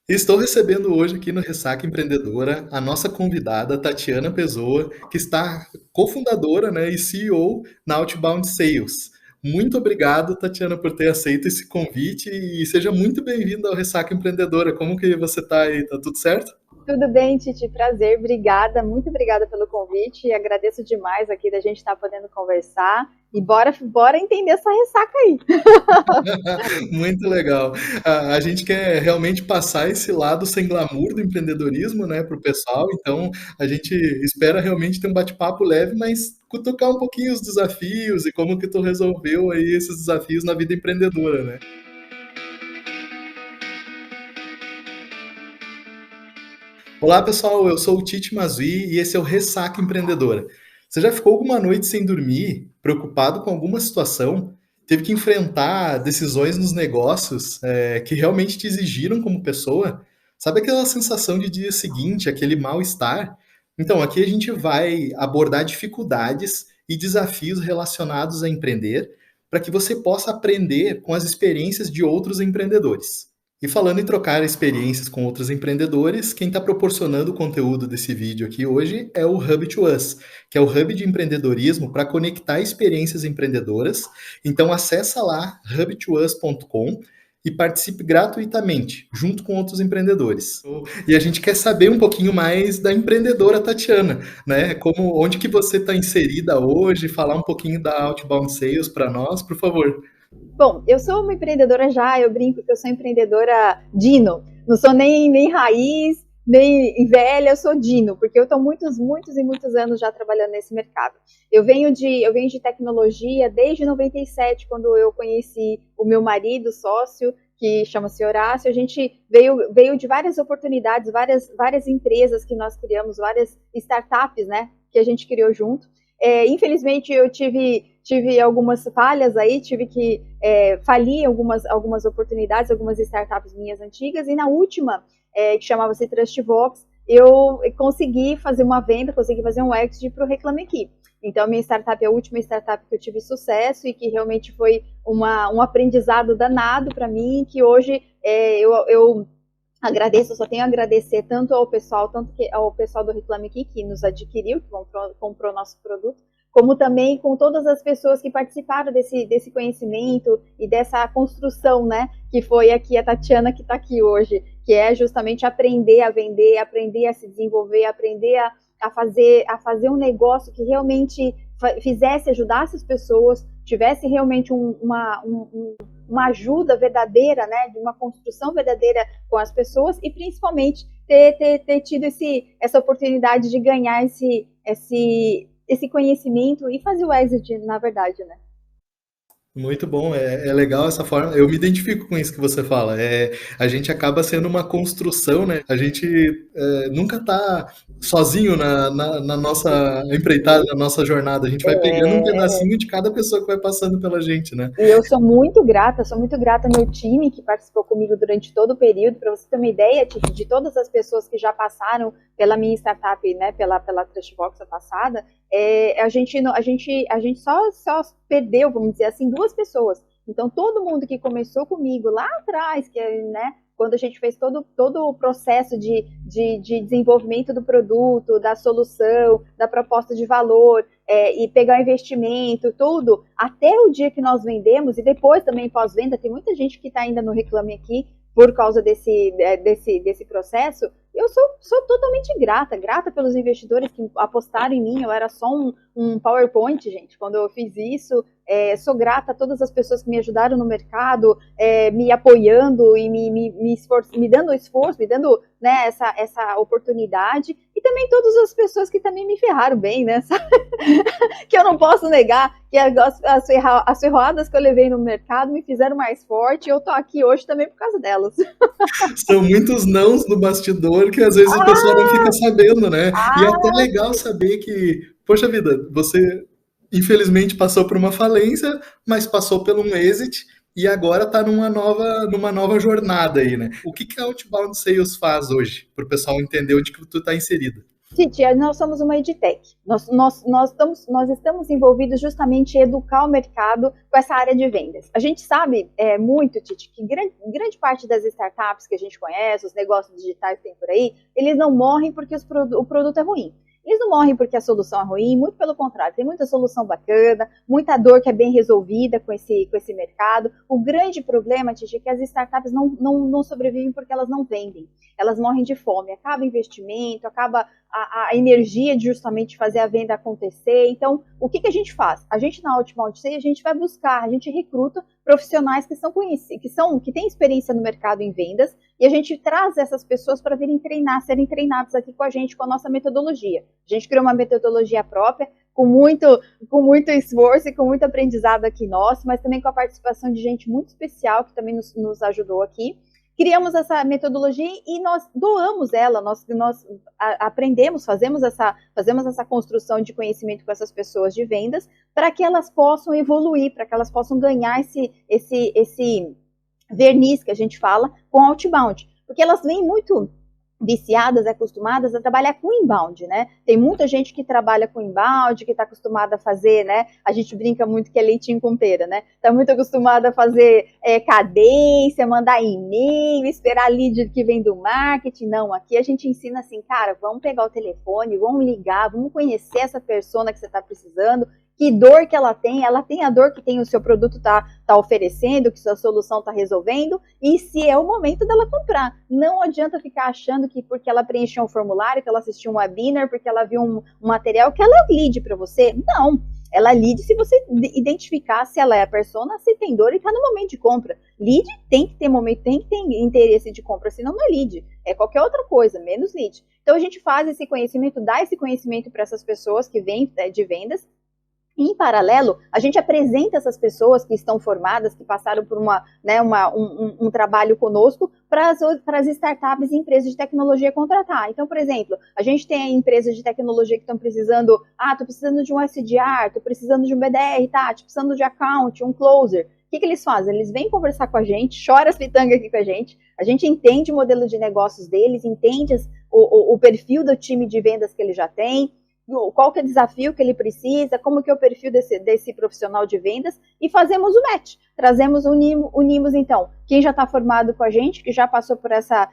Estou recebendo hoje aqui no Ressaca Empreendedora a nossa convidada, Tatiana Pessoa, que está cofundadora, né, e CEO na Outbound Sales. Muito obrigado, Tatiana, por ter aceito esse convite e seja muito bem-vinda ao Ressaca Empreendedora. Como que você está aí? Tá tudo certo? Tudo bem, Titi? Prazer, obrigada, muito obrigada pelo convite. Agradeço demais aqui da gente estar podendo conversar e bora entender essa ressaca aí. Muito legal. A gente quer realmente passar esse lado sem glamour do empreendedorismo, né, para o pessoal. Então, a gente espera realmente ter um bate-papo leve, mas cutucar um pouquinho os desafios e como que tu resolveu aí esses desafios na vida empreendedora, né? Olá, pessoal. Eu sou o Tite Mazui e esse é o Ressaca Empreendedora. Você já ficou alguma noite sem dormir, preocupado com alguma situação? Teve que enfrentar decisões nos negócios, que realmente te exigiram como pessoa? Sabe aquela sensação de dia seguinte, aquele mal-estar? Então, aqui a gente vai abordar dificuldades e desafios relacionados a empreender, para que você possa aprender com as experiências de outros empreendedores. E falando em trocar experiências com outros empreendedores, quem está proporcionando o conteúdo desse vídeo aqui hoje é o Hub to Us, que é o hub de empreendedorismo para conectar experiências empreendedoras. Então acessa lá hubtous.com e participe gratuitamente, junto com outros empreendedores. E a gente quer saber um pouquinho mais da empreendedora Tatiana, né? Como, onde que você está inserida hoje, falar um pouquinho da Outbound Sales para nós, por favor. Bom, eu sou uma empreendedora já, eu brinco que eu sou empreendedora Dino. Não sou nem raiz, nem velha, eu sou Dino, porque eu estou muitos anos já trabalhando nesse mercado. Eu venho de tecnologia desde 97, quando eu conheci o meu marido, sócio, que chama-se Horácio. A gente veio de várias oportunidades, várias empresas que nós criamos, várias startups, né, que a gente criou junto. Infelizmente, eu tive algumas falhas aí, tive que falir algumas oportunidades, algumas startups minhas antigas, e na última, que chamava-se Trustbox, eu consegui fazer uma venda, consegui fazer um exit para o Reclame Aqui. Então, a minha startup é a última startup que eu tive sucesso e que realmente foi um aprendizado danado para mim, que hoje eu agradeço, eu só tenho a agradecer ao pessoal do Reclame Aqui que nos adquiriu, que comprou nosso produto, como também com todas as pessoas que participaram desse conhecimento e dessa construção, né, que foi aqui a Tatiana que está aqui hoje, que é justamente aprender a vender, aprender a se desenvolver, aprender a fazer um negócio que realmente fizesse, ajudasse as pessoas, tivesse realmente uma ajuda verdadeira, né, de uma construção verdadeira com as pessoas e principalmente ter tido essa oportunidade de ganhar esse conhecimento e fazer o exit, na verdade, né? Muito bom, é legal essa forma. Eu me identifico com isso que você fala. A gente acaba sendo uma construção, né? A gente nunca tá sozinho na nossa empreitada, na nossa jornada. A gente vai pegando um pedacinho de cada pessoa que vai passando pela gente, né? E eu sou muito grata ao meu time que participou comigo durante todo o período. Para você ter uma ideia, de todas as pessoas que já passaram pela minha startup, né, pela Trustbox passada, a gente só perdeu, vamos dizer assim, duas pessoas. Então, todo mundo que começou comigo lá atrás, né, quando a gente fez todo o processo de desenvolvimento do produto, da solução, da proposta de valor, e pegar investimento, tudo, até o dia que nós vendemos, e depois também pós-venda, tem muita gente que está ainda no Reclame Aqui por causa desse processo. Eu sou totalmente grata pelos investidores que apostaram em mim. Eu era só um PowerPoint, gente, quando eu fiz isso. Sou grata a todas as pessoas que me ajudaram no mercado, me apoiando e me dando esforço, me dando, né, essa oportunidade. E também todas as pessoas que também me ferraram bem, né? Que eu não posso negar que as ferroadas que eu levei no mercado me fizeram mais forte e eu tô aqui hoje também por causa delas. São muitos nãos no bastidor que às vezes o pessoal não fica sabendo, né? E é até legal saber que, poxa vida, você infelizmente passou por uma falência, mas passou por um exit e agora está numa nova jornada aí, né? O que que a Outbound Sales faz hoje, para o pessoal entender onde que tu está inserido? Titi, nós somos uma edtech. Nós estamos envolvidos justamente em educar o mercado com essa área de vendas. A gente sabe muito, Titi, que grande parte das startups que a gente conhece, os negócios digitais que tem por aí, eles não morrem porque o produto é ruim. Eles não morrem porque a solução é ruim, muito pelo contrário, tem muita solução bacana, muita dor que é bem resolvida com esse mercado. O grande problema, Titi, é que as startups não sobrevivem porque elas não vendem. Elas morrem de fome, acaba o investimento, acaba a energia de justamente fazer a venda acontecer. Então, o que a gente faz? A gente na Outbound Sales, a gente vai buscar, a gente recruta profissionais que são conhecidos, que têm experiência no mercado em vendas, e a gente traz essas pessoas para virem serem treinados aqui com a gente, com a nossa metodologia. A gente criou uma metodologia própria, com muito esforço e com muito aprendizado aqui nosso, mas também com a participação de gente muito especial que também nos ajudou aqui. Criamos essa metodologia e nós doamos ela, nós aprendemos, fazemos essa construção de conhecimento com essas pessoas de vendas, para que elas possam evoluir, para que elas possam ganhar esse verniz que a gente fala com outbound, porque elas vêm muito viciadas, acostumadas a trabalhar com inbound, né? Tem muita gente que trabalha com inbound, que está acostumada a fazer, né? A gente brinca muito que é leitinho com pera, né? Está muito acostumada a fazer cadência, mandar e-mail, esperar lead que vem do marketing. Não, aqui a gente ensina assim, cara, vamos pegar o telefone, vamos ligar, vamos conhecer essa persona que você está precisando, que dor que ela tem a dor que tem o seu produto tá oferecendo, que sua solução está resolvendo, e se é o momento dela comprar. Não adianta ficar achando que porque ela preencheu um formulário, que ela assistiu um webinar, porque ela viu um material, que ela é lead para você. Não, ela é lead se você identificar se ela é a persona, se tem dor e está no momento de compra. Lead tem que ter momento, tem que ter interesse de compra, senão não é lead. É qualquer outra coisa, menos lead. Então a gente faz esse conhecimento, dá esse conhecimento para essas pessoas que vêm de vendas. Em paralelo, a gente apresenta essas pessoas que estão formadas, que passaram por um trabalho conosco, para as startups e empresas de tecnologia contratar. Então, por exemplo, a gente tem empresas de tecnologia que estão precisando, estou precisando de um SDR, estou precisando de um BDR, estou precisando de account, um closer. O que eles fazem? Eles vêm conversar com a gente, choram as pitangas aqui com a gente entende o modelo de negócios deles, entende o perfil do time de vendas que ele já tem, qual que é o desafio que ele precisa, como que é o perfil desse profissional de vendas, e fazemos o match, unimos então, quem já está formado com a gente, que já passou por essa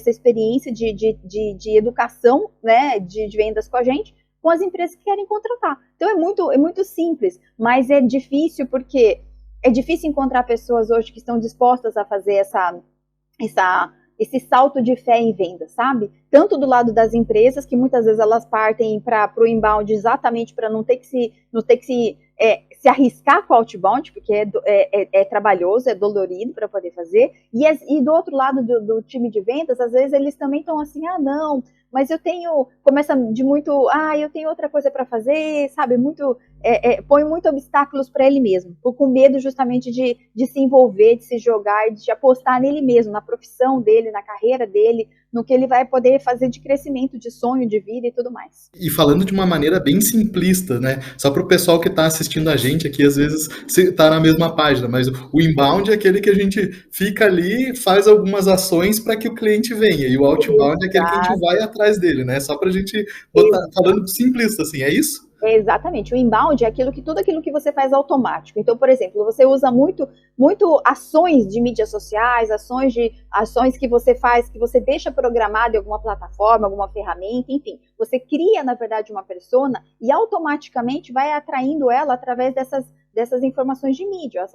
experiência de educação, né, de vendas com a gente, com as empresas que querem contratar. Então é muito simples, mas é difícil porque é difícil encontrar pessoas hoje que estão dispostas a fazer esse salto de fé em venda, sabe? Tanto do lado das empresas, que muitas vezes elas partem para o inbound exatamente para não ter que se arriscar com o outbound, porque é trabalhoso, é dolorido para poder fazer, e do outro lado do time de vendas, às vezes eles também estão assim, não, mas eu tenho outra coisa para fazer, sabe, põe muito obstáculos para ele mesmo, com medo justamente de se envolver, de se jogar, de apostar nele mesmo, na profissão dele, na carreira dele, no que ele vai poder fazer de crescimento, de sonho, de vida e tudo mais. E falando de uma maneira bem simplista, né? Só para o pessoal que está assistindo a gente aqui, às vezes está na mesma página, mas o inbound é aquele que a gente fica ali, faz algumas ações para que o cliente venha, e o outbound é aquele que a gente vai atrás dele, né? Só para a gente botar, falando simplista, assim, é isso? Exatamente, o inbound é tudo aquilo que você faz automático. Então, por exemplo, você usa muito ações de mídias sociais, ações que você faz, que você deixa programado em alguma plataforma, alguma ferramenta, enfim. Você cria, na verdade, uma persona e automaticamente vai atraindo ela através dessas informações de mídia,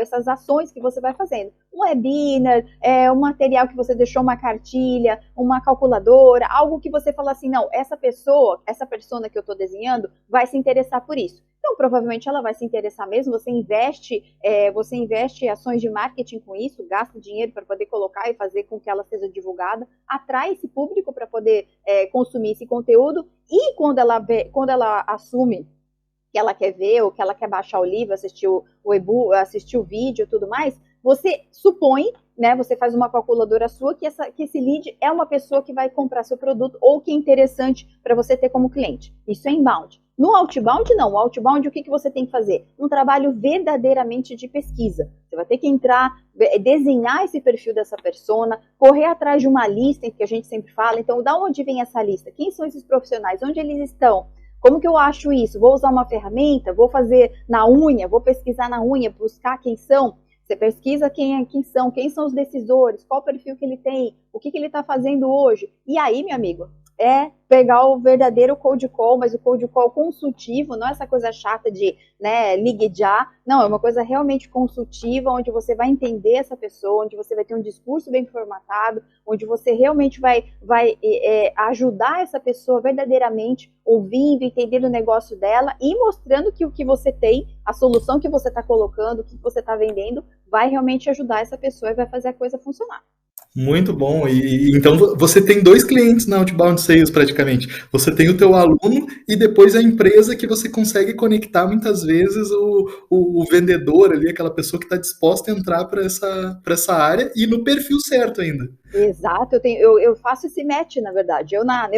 essas ações que você vai fazendo. Um webinar, um material que você deixou, uma cartilha, uma calculadora, algo que você fala assim, não, essa persona que eu estou desenhando vai se interessar por isso. Então, provavelmente ela vai se interessar mesmo, você investe ações de marketing com isso, gasta dinheiro para poder colocar e fazer com que ela seja divulgada, atrai esse público para poder consumir esse conteúdo, e quando ela assume que ela quer ver, ou que ela quer baixar o livro, assistir o e-book, assistir o vídeo e tudo mais, você supõe, né, você faz uma calculadora sua que esse lead é uma pessoa que vai comprar seu produto ou que é interessante para você ter como cliente. Isso é inbound. No outbound, não. O outbound, o que você tem que fazer? Um trabalho verdadeiramente de pesquisa. Você vai ter que entrar, desenhar esse perfil dessa persona, correr atrás de uma lista, que a gente sempre fala. Então, da onde vem essa lista? Quem são esses profissionais? Onde eles estão? Como que eu acho isso? Vou usar uma ferramenta? Vou fazer na unha? Vou pesquisar na unha, buscar quem são? Você pesquisa quem são os decisores, qual perfil que ele tem, o que ele está fazendo hoje. E aí, meu amigo, é pegar o verdadeiro cold call, mas o cold call consultivo, não é essa coisa chata de, né, ligue já. Não, é uma coisa realmente consultiva, onde você vai entender essa pessoa, onde você vai ter um discurso bem formatado, onde você realmente vai ajudar essa pessoa verdadeiramente, ouvindo, entendendo o negócio dela e mostrando que o que você tem, a solução que você está colocando, o que você está vendendo, vai realmente ajudar essa pessoa e vai fazer a coisa funcionar. Muito bom. E então você tem dois clientes na Outbound Sales praticamente. Você tem o teu aluno e depois a empresa que você consegue conectar muitas vezes o vendedor ali, aquela pessoa que está disposta a entrar para essa área e no perfil certo ainda. Exato, eu faço esse match, na verdade. Eu na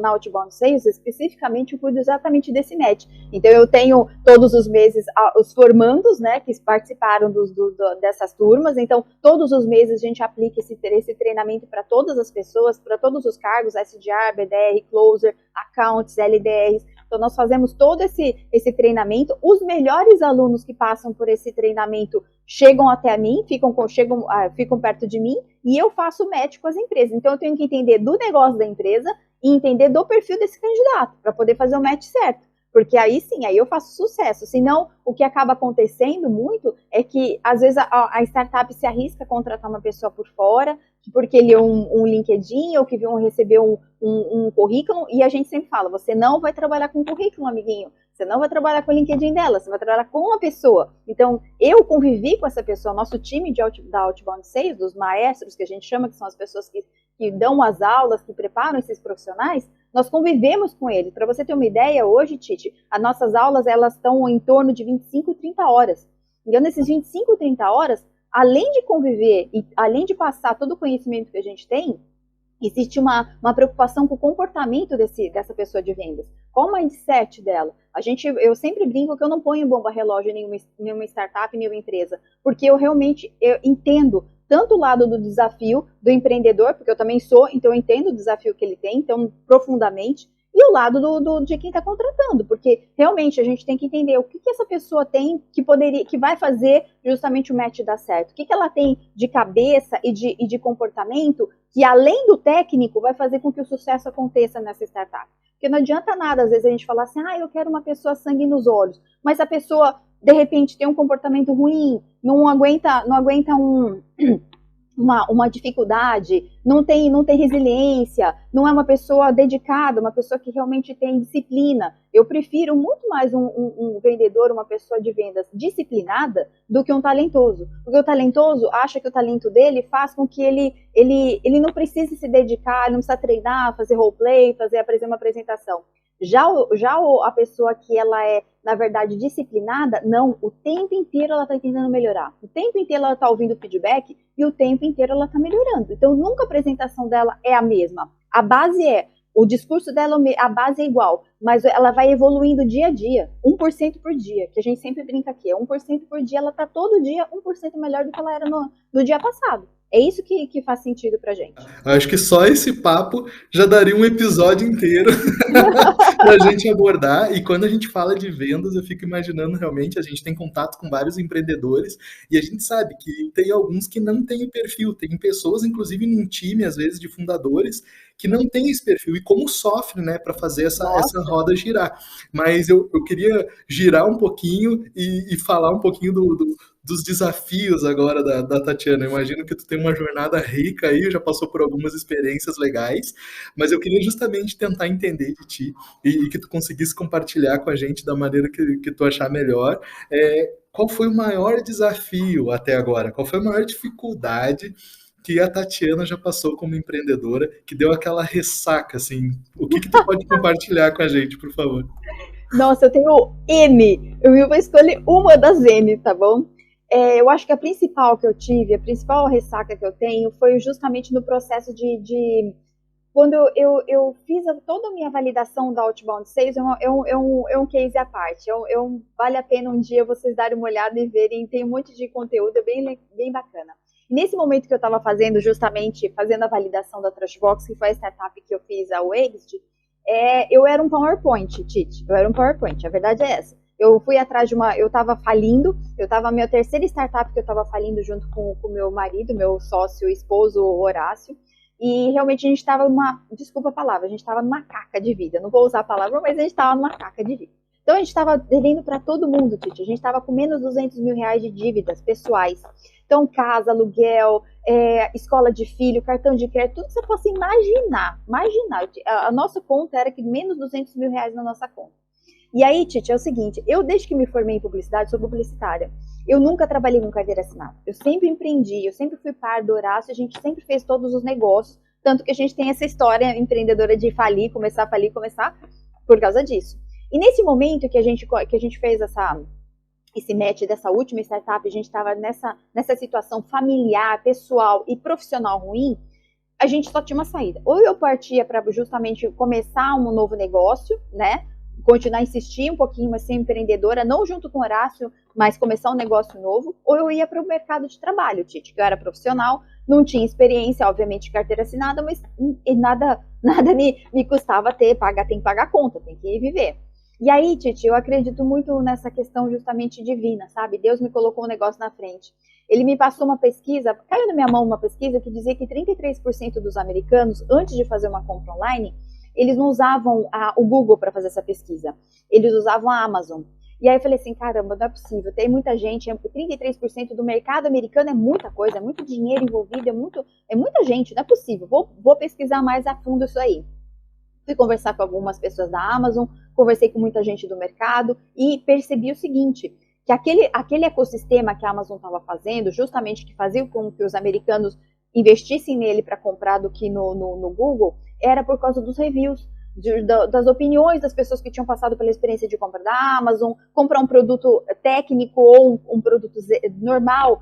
Outbound Sales, especificamente, eu cuido exatamente desse match. Então, eu tenho todos os meses os formandos, né, que participaram dessas turmas. Então, todos os meses a gente aplica esse treinamento para todas as pessoas, para todos os cargos, SDR, BDR, Closer, Accounts, LDRs. Então, nós fazemos todo esse treinamento. Os melhores alunos que passam por esse treinamento chegam até mim, ficam perto de mim, e eu faço match com as empresas. Então, eu tenho que entender do negócio da empresa e entender do perfil desse candidato, para poder fazer o match certo. Porque aí sim, aí eu faço sucesso. Senão, o que acaba acontecendo muito é que, às vezes, a startup se arrisca a contratar uma pessoa por fora, porque ele é um LinkedIn, ou que recebeu um currículo, e a gente sempre fala, você não vai trabalhar com currículo, amiguinho. Você não vai trabalhar com o LinkedIn dela, você vai trabalhar com uma pessoa. Então, eu convivi com essa pessoa, nosso time da Outbound Sales, dos maestros, que a gente chama, que são as pessoas que dão as aulas, que preparam esses profissionais, nós convivemos com eles. Para você ter uma ideia, hoje, Titi, as nossas aulas, elas estão em torno de 25, 30 horas. Então, nesses 25, 30 horas, além de conviver e além de passar todo o conhecimento que a gente tem, existe uma preocupação com o comportamento dessa pessoa de vendas. Qual o mindset dela? Eu sempre brinco que eu não ponho bomba relógio em nenhuma startup, em nenhuma empresa, porque eu entendo tanto o lado do desafio do empreendedor, porque eu também sou, então eu entendo o desafio que ele tem, então profundamente, e o lado de quem está contratando, porque realmente a gente tem que entender o que essa pessoa tem que vai fazer justamente o match dar certo. O que ela tem de cabeça e de comportamento que, além do técnico, vai fazer com que o sucesso aconteça nessa startup. Porque não adianta nada, às vezes, a gente falar assim, eu quero uma pessoa sangue nos olhos, mas a pessoa, de repente, tem um comportamento ruim, não aguenta uma dificuldade, não tem resiliência, não é uma pessoa dedicada, uma pessoa que realmente tem disciplina. Eu prefiro muito mais um vendedor, uma pessoa de vendas disciplinada do que um talentoso. Porque o talentoso acha que o talento dele faz com que ele não precise se dedicar, ele não precisa treinar, fazer roleplay, fazer uma apresentação. Já a pessoa que ela é, na verdade, disciplinada, não, o tempo inteiro ela está tentando melhorar. O tempo inteiro ela está ouvindo feedback e o tempo inteiro ela está melhorando. Então, nunca a apresentação dela é a mesma. A base o discurso dela, a base é igual, mas ela vai evoluindo dia a dia, 1% por dia, que a gente sempre brinca aqui, 1% por dia, ela está todo dia 1% melhor do que ela era no dia passado. É isso que faz sentido pra gente. Acho que só esse papo já daria um episódio inteiro pra gente abordar. E quando a gente fala de vendas, eu fico imaginando realmente, a gente tem contato com vários empreendedores e a gente sabe que tem alguns que não têm o perfil. Tem pessoas, inclusive, num time, às vezes, de fundadores, que não tem esse perfil e como sofre, né, para fazer essa roda girar. Mas eu queria girar um pouquinho e falar um pouquinho dos desafios agora da Tatiana. Eu imagino que tu tem uma jornada rica aí, já passou por algumas experiências legais, mas eu queria justamente tentar entender de ti e que tu conseguisse compartilhar com a gente da maneira que tu achar melhor. Qual foi o maior desafio até agora? Qual foi a maior dificuldade que a Tatiana já passou como empreendedora, que deu aquela ressaca, assim? O que tu pode compartilhar com a gente, por favor? Nossa, eu tenho N. Eu vou escolher uma das N, tá bom? Eu acho que a principal que eu tive, a principal ressaca que eu tenho foi justamente no processo de quando eu fiz toda a minha validação da Outbound Sales, é um case à parte. Vale a pena um dia vocês darem uma olhada e verem, tem um monte de conteúdo, é bem bacana. E nesse momento que eu estava fazendo, justamente, fazendo a validação da Trashbox, que foi a startup que eu fiz, a Exit, eu era um PowerPoint, Tite, eu era um PowerPoint, a verdade é essa. Eu fui atrás eu estava falindo, minha terceira startup que eu estava falindo junto com o meu marido, meu sócio, esposo, Horácio, e realmente a gente estava desculpa a palavra, a gente estava numa caca de vida, não vou usar a palavra, mas a gente estava numa caca de vida. Então a gente estava devendo para todo mundo, Tite, a gente estava com menos de 200 mil reais de dívidas pessoais. Então casa, aluguel, escola de filho, cartão de crédito, tudo que você possa imaginar. A nossa conta era que menos de 200 mil reais na nossa conta. E aí, Tite, é o seguinte, eu desde que me formei em publicidade, sou publicitária, eu nunca trabalhei com carteira assinada. Eu sempre empreendi, eu sempre fui par do Horácio, a gente sempre fez todos os negócios, tanto que a gente tem essa história empreendedora de falir, começar por causa disso. E nesse momento que a gente fez esse match dessa última startup, a gente estava nessa situação familiar, pessoal e profissional ruim, a gente só tinha uma saída. Ou eu partia para justamente começar um novo negócio, né? Continuar a insistir um pouquinho, mas ser empreendedora, não junto com o Horácio, mas começar um negócio novo, ou eu ia para o mercado de trabalho, Tite, que eu era profissional, não tinha experiência, obviamente, carteira assinada, mas nada me custava tem que pagar a conta, tem que viver. E aí, Tite, eu acredito muito nessa questão justamente divina, sabe? Deus me colocou um negócio na frente. Ele me passou uma pesquisa, caiu na minha mão uma pesquisa que dizia que 33% dos americanos, antes de fazer uma compra online, eles não usavam o Google para fazer essa pesquisa, eles usavam a Amazon. E aí eu falei assim, caramba, não é possível, tem muita gente, 33% do mercado americano é muita coisa, é muito dinheiro envolvido, é muita gente, não é possível, vou pesquisar mais a fundo isso aí. Fui conversar com algumas pessoas da Amazon, conversei com muita gente do mercado e percebi o seguinte, que aquele ecossistema que a Amazon estava fazendo, justamente que fazia com que os americanos investissem nele para comprar do que no Google, era por causa dos reviews, das opiniões das pessoas que tinham passado pela experiência de compra da Amazon, comprar um produto técnico ou um produto normal,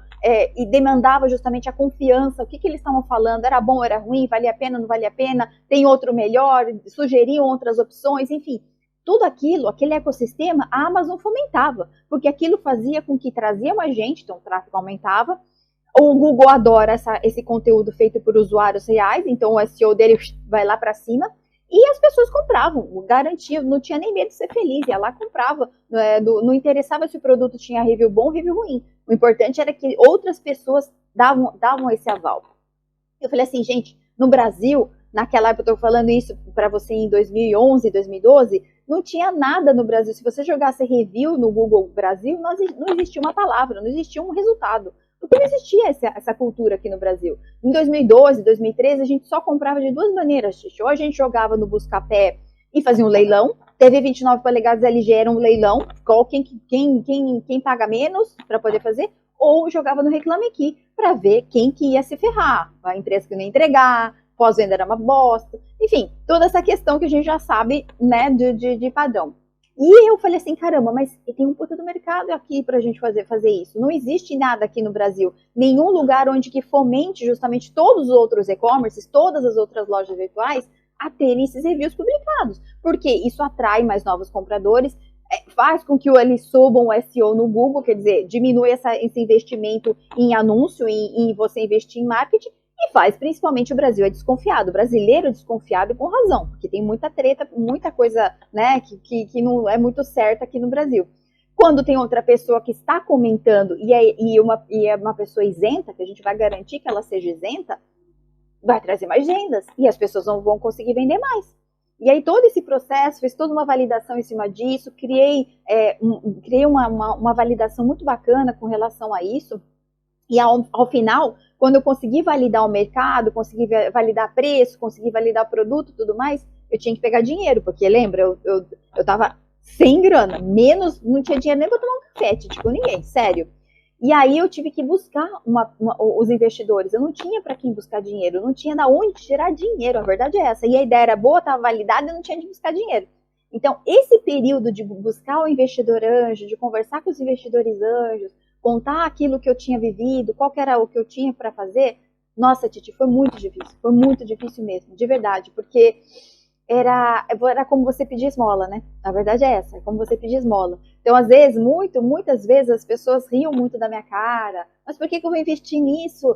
e demandava justamente a confiança, o que eles estavam falando, era bom, era ruim, valia a pena, não valia a pena, tem outro melhor, sugeriam outras opções, enfim. Tudo aquilo, aquele ecossistema, a Amazon fomentava, porque aquilo fazia com que trazia mais gente, então o tráfego aumentava. O Google adora esse conteúdo feito por usuários reais, então o SEO dele vai lá para cima, e as pessoas compravam, garantia, não tinha nem medo de ser feliz, ia lá comprava, não interessava se o produto tinha review bom ou review ruim, o importante era que outras pessoas davam esse aval. Eu falei assim, gente, no Brasil, naquela época, eu estou falando isso para você em 2011, 2012, não tinha nada no Brasil, se você jogasse review no Google Brasil, não existia uma palavra, não existia um resultado. Porque não existia essa cultura aqui no Brasil. Em 2012, 2013, a gente só comprava de duas maneiras, Xixi. Ou a gente jogava no Buscapé e fazia um leilão. TV 29 polegadas LG era um leilão. Quem paga menos para poder fazer. Ou jogava no Reclame Aqui para ver quem que ia se ferrar. A empresa que não ia entregar, pós-venda era uma bosta. Enfim, toda essa questão que a gente já sabe, né, de padrão. E eu falei assim, caramba, mas tem um puta do mercado aqui pra gente fazer isso. Não existe nada aqui no Brasil, nenhum lugar onde que fomente justamente todos os outros e-commerces, todas as outras lojas virtuais, a terem esses reviews publicados. Porque isso atrai mais novos compradores, faz com que eles subam o SEO no Google, quer dizer, diminui esse investimento em anúncio, em você investir em marketing, e faz principalmente o Brasil desconfiado, o brasileiro desconfiado e com razão, porque tem muita treta, muita coisa, né, que não é muito certa aqui no Brasil. Quando tem outra pessoa que está comentando e é uma pessoa isenta, que a gente vai garantir que ela seja isenta, vai trazer mais vendas e as pessoas não vão conseguir vender mais. E aí todo esse processo, fiz toda uma validação em cima disso, criei uma validação muito bacana com relação a isso, e ao final, quando eu consegui validar o mercado, consegui validar preço, consegui validar produto e tudo mais, eu tinha que pegar dinheiro, porque lembra, eu tava sem grana, não tinha dinheiro nem para tomar um café, tipo, ninguém, sério. E aí eu tive que buscar os investidores, eu não tinha para quem buscar dinheiro, eu não tinha de onde tirar dinheiro, a verdade é essa. E a ideia era boa, estava validada, eu não tinha de buscar dinheiro. Então, esse período de buscar o investidor anjo, de conversar com os investidores anjos, contar aquilo que eu tinha vivido, qual que era o que eu tinha para fazer, nossa, Titi, foi muito difícil mesmo, de verdade, porque era como você pedir esmola, né? A verdade é essa, é como você pedir esmola. Então, às vezes, muitas vezes as pessoas riam muito da minha cara. Mas por que eu vou investir nisso?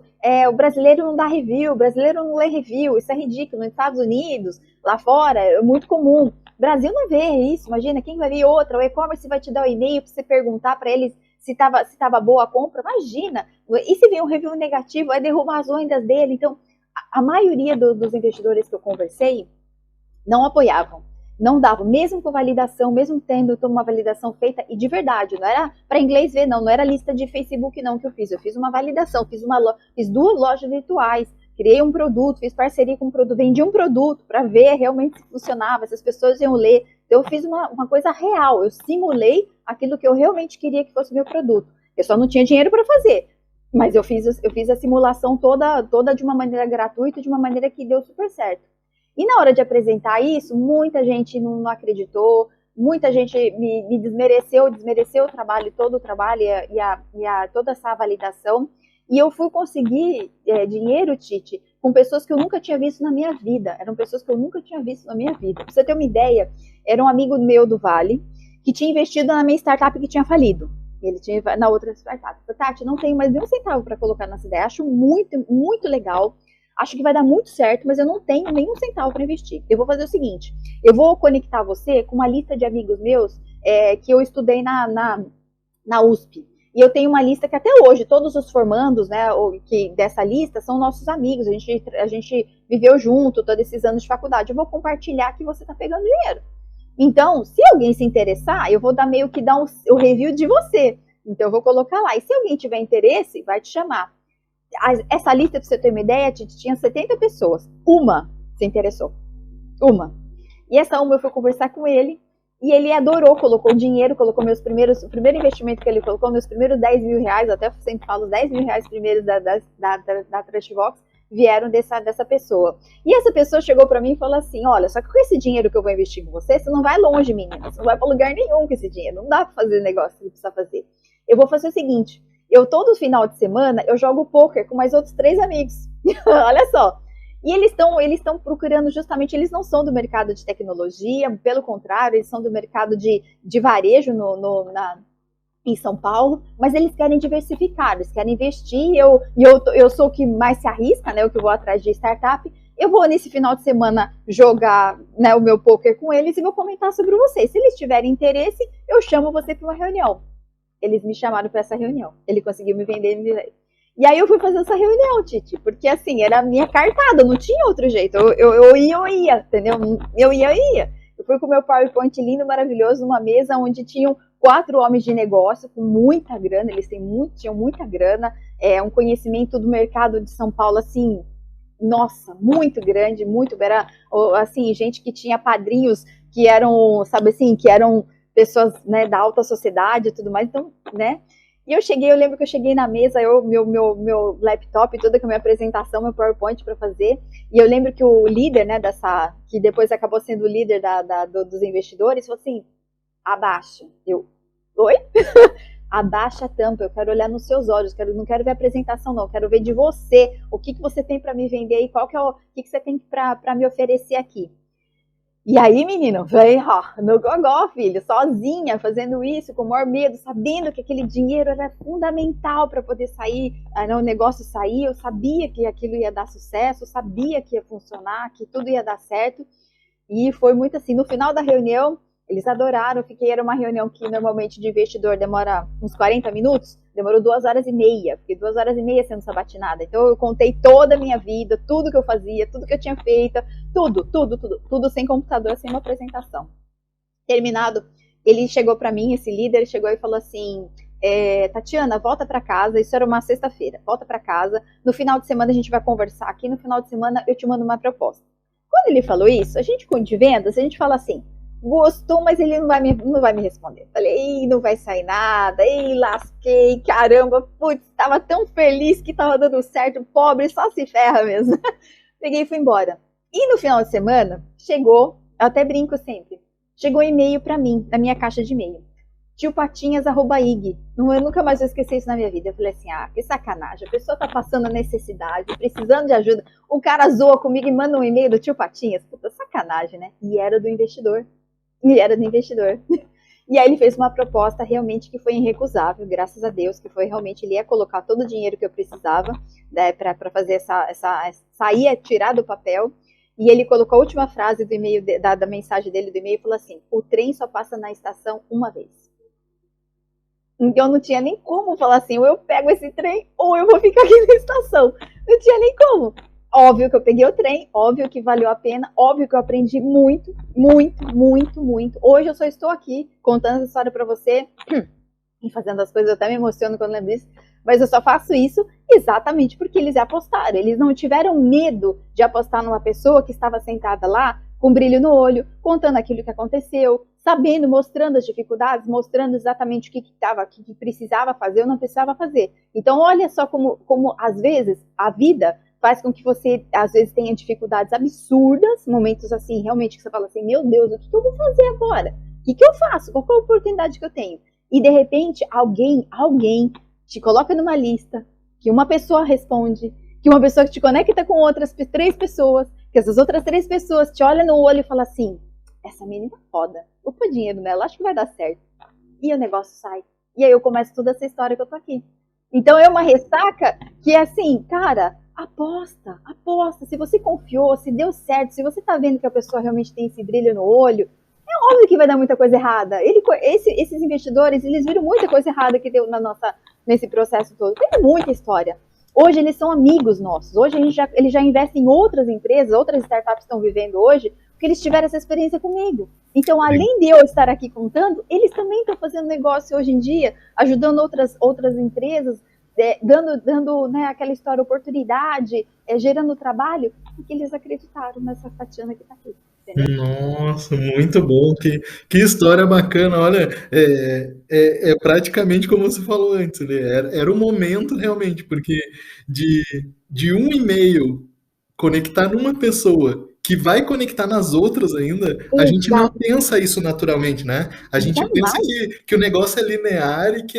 O brasileiro não dá review, o brasileiro não lê review, isso é ridículo. Nos Estados Unidos, lá fora, é muito comum. Brasil não vê isso, imagina, quem vai ver outra? O e-commerce vai te dar o e-mail para você perguntar para eles se estava boa a compra, imagina. E se vem um review negativo, vai derrubar as vendas dele. Então, a maioria dos investidores que eu conversei, não apoiavam, não davam, mesmo com validação, mesmo tendo uma validação feita, e de verdade, não era para inglês ver, não era lista de Facebook não que eu fiz uma validação, fiz 2 lojas virtuais, criei um produto, fiz parceria com um produto, vendi um produto para ver realmente se funcionava, se as pessoas iam ler, então eu fiz uma coisa real, eu simulei aquilo que eu realmente queria que fosse o meu produto, eu só não tinha dinheiro para fazer, mas eu fiz a simulação toda de uma maneira gratuita, de uma maneira que deu super certo. E na hora de apresentar isso, muita gente não acreditou, muita gente me desmereceu o trabalho, todo o trabalho e toda essa validação. E eu fui conseguir dinheiro, Titi, com pessoas que eu nunca tinha visto na minha vida. Eram pessoas que eu nunca tinha visto na minha vida. Pra você ter uma ideia, era um amigo meu do Vale, que tinha investido na minha startup que tinha falido. Ele tinha na outra startup. Tati, não tenho mais nenhum centavo para colocar nessa ideia. Acho muito, muito legal. Acho que vai dar muito certo, mas eu não tenho nenhum centavo para investir. Eu vou fazer o seguinte, eu vou conectar você com uma lista de amigos meus que eu estudei na USP. E eu tenho uma lista que até hoje, todos os formandos, né, dessa lista são nossos amigos. A gente viveu junto todos esses anos de faculdade. Eu vou compartilhar que você está pegando dinheiro. Então, se alguém se interessar, eu vou meio que dar o review de você. Então, eu vou colocar lá. E se alguém tiver interesse, vai te chamar. Essa lista, para você ter uma ideia, tinha 70 pessoas. Uma se interessou. Uma. E essa uma eu fui conversar com ele e ele adorou, colocou dinheiro, colocou o primeiro investimento que ele colocou, meus primeiros 10 mil reais, até sempre falo, os 10 mil reais primeiros da Trustbox vieram dessa pessoa. E essa pessoa chegou para mim e falou assim, olha, só que com esse dinheiro que eu vou investir com você não vai longe, menina, você não vai para lugar nenhum com esse dinheiro, não dá para fazer negócio que você precisa fazer. Eu vou fazer o seguinte, todo final de semana, eu jogo poker com mais outros 3 amigos. Olha só. E eles estão procurando justamente, eles não são do mercado de tecnologia, pelo contrário, eles são do mercado de varejo em São Paulo, mas eles querem diversificar, eles querem investir, eu sou o que mais se arrisca, né, o que vou atrás de startup, eu vou nesse final de semana jogar, né, o meu poker com eles e vou comentar sobre vocês. Se eles tiverem interesse, eu chamo você para uma reunião. Eles me chamaram para essa reunião. Ele conseguiu me vender. E aí eu fui fazer essa reunião, Titi, porque assim, era a minha cartada, não tinha outro jeito. Eu ia, entendeu? Eu ia. Eu fui com o meu PowerPoint lindo, maravilhoso, numa mesa onde tinham 4 homens de negócio com muita grana, eles tinham muita grana, um conhecimento do mercado de São Paulo, assim, nossa, muito grande, era, assim, gente que tinha padrinhos que eram, sabe assim, que eram pessoas, né, da alta sociedade e tudo mais, então, né, e eu lembro que eu cheguei na mesa, meu laptop, toda com a minha apresentação, meu PowerPoint para fazer, e eu lembro que o líder, né, que depois acabou sendo o líder dos investidores, falou assim, abaixa. Oi? Abaixa a tampa, eu quero olhar nos seus olhos, não quero ver a apresentação não, quero ver de você, o que você tem para me vender e o que você tem para me oferecer aqui. E aí, menino, veio no gogó, filho, sozinha, fazendo isso, com o maior medo, sabendo que aquele dinheiro era fundamental para poder sair, o negócio sair, eu sabia que aquilo ia dar sucesso, eu sabia que ia funcionar, que tudo ia dar certo, e foi muito assim, no final da reunião, eles adoraram, era uma reunião que normalmente de investidor demora uns 40 minutos, demorou 2h30, fiquei 2h30 sendo sabatinada. Então eu contei toda a minha vida, tudo que eu fazia, tudo que eu tinha feito, tudo sem computador, sem uma apresentação. Terminado, ele chegou para mim, esse líder, chegou e falou assim, Tatiana, volta para casa, isso era uma sexta-feira, volta para casa, no final de semana a gente vai conversar aqui, no final de semana eu te mando uma proposta. Quando ele falou isso, a gente de vendas, a gente fala assim, gostou, mas ele não vai me responder. Falei, não vai sair nada, lasquei, caramba, putz, tava tão feliz que tava dando certo, pobre, só se ferra mesmo. Peguei e fui embora. E no final de semana, chegou, eu até brinco sempre, chegou um e-mail pra mim, na minha caixa de e-mail. tiopatinhas@ig. Não, eu nunca mais vou esquecer isso na minha vida. Eu falei assim, que sacanagem. A pessoa tá passando necessidade, precisando de ajuda. O cara zoa comigo e manda um e-mail do tio Patinhas. Puta, sacanagem, né? E era do investidor. E era do investidor. E aí ele fez uma proposta realmente que foi irrecusável, graças a Deus, que foi realmente, ele ia colocar todo o dinheiro que eu precisava, né, para fazer sair, tirar do papel. E ele colocou a última frase do e-mail, da mensagem dele do e-mail, e falou assim: o trem só passa na estação uma vez. Então não tinha nem como falar assim, ou eu pego esse trem, ou eu vou ficar aqui na estação. Não tinha nem como. Óbvio que eu peguei o trem, óbvio que valeu a pena, óbvio que eu aprendi muito, muito, muito, muito. Hoje eu só estou aqui contando essa história para você e fazendo as coisas, eu até me emociono quando lembro disso, mas eu só faço isso exatamente porque eles apostaram. Eles não tiveram medo de apostar numa pessoa que estava sentada lá com brilho no olho, contando aquilo que aconteceu, sabendo, mostrando as dificuldades, mostrando exatamente o que precisava fazer ou não precisava fazer. Então olha só como às vezes a vida faz com que você, às vezes, tenha dificuldades absurdas, momentos assim, realmente, que você fala assim, meu Deus, o que eu vou fazer agora? O que eu faço? Qual é a oportunidade que eu tenho? E, de repente, alguém te coloca numa lista, que uma pessoa responde, que uma pessoa que te conecta com outras 3 pessoas, que essas outras 3 pessoas te olham no olho e falam assim, essa menina é foda, vou pôr dinheiro nela, acho que vai dar certo. E o negócio sai. E aí eu começo toda essa história que eu tô aqui. Então é uma ressaca que é assim, cara, aposta. Se você confiou, se deu certo, se você tá vendo que a pessoa realmente tem esse brilho no olho, é óbvio que vai dar muita coisa errada. Esses investidores, eles viram muita coisa errada que deu nesse processo todo. Tem muita história. Hoje eles são amigos nossos. Hoje eles já investem em outras empresas, outras startups estão vivendo hoje, porque eles tiveram essa experiência comigo. Então, além de eu estar aqui contando, eles também estão fazendo negócio hoje em dia, ajudando outras empresas, dando né, aquela história, oportunidade, gerando trabalho, porque eles acreditaram nessa Tatiana que está aqui. Entendeu? Nossa, muito bom, que história bacana, olha, é praticamente como você falou antes, né? Era o momento realmente, porque de, de um e-mail conectar numa pessoa que vai conectar nas outras ainda, a gente não Exato. pensa isso naturalmente, né? A gente pensa Jamais. que o negócio é linear e que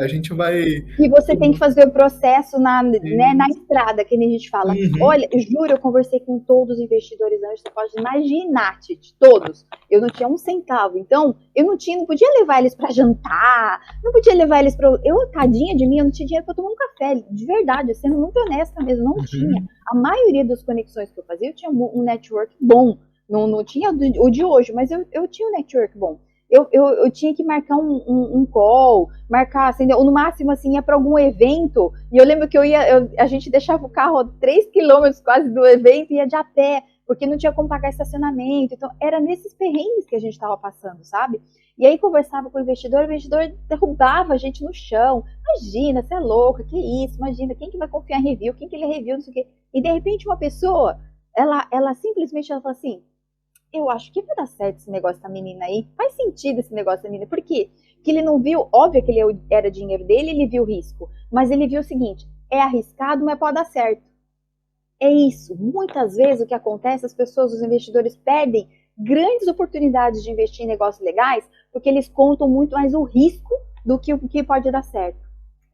a gente vai. E você tem que fazer o processo né, na estrada, que nem a gente fala. Uhum. Olha, juro, eu conversei com todos os investidores antes, você pode imaginar, Tite, todos. Eu não tinha um centavo, então eu não podia levar eles para jantar, não podia levar eles para. Eu, tadinha de mim, eu não tinha dinheiro para tomar um café, de verdade, sendo muito honesta mesmo, não tinha. Uhum. A maioria das conexões que eu fazia, eu tinha um network bom. Não tinha o de hoje, mas eu tinha um network bom. Eu tinha que marcar um call, marcar, assim, no máximo, assim, ia para algum evento, e eu lembro que a gente deixava o carro a 3 quilômetros quase do evento e ia de a pé, porque não tinha como pagar estacionamento, então era nesses perrengues que a gente estava passando, sabe? E aí conversava com o investidor derrubava a gente no chão, imagina, você é louca, que isso, imagina, quem que vai confiar em review, quem que lê review, não sei o quê, e de repente uma pessoa, ela simplesmente ela fala assim, eu acho que vai dar certo esse negócio da menina aí. Faz sentido esse negócio da menina. Por quê? Porque ele não viu, óbvio que ele era dinheiro dele, ele viu o risco. Mas ele viu o seguinte: é arriscado, mas pode dar certo. É isso. Muitas vezes o que acontece, as pessoas, os investidores perdem grandes oportunidades de investir em negócios legais, porque eles contam muito mais o risco do que o que pode dar certo.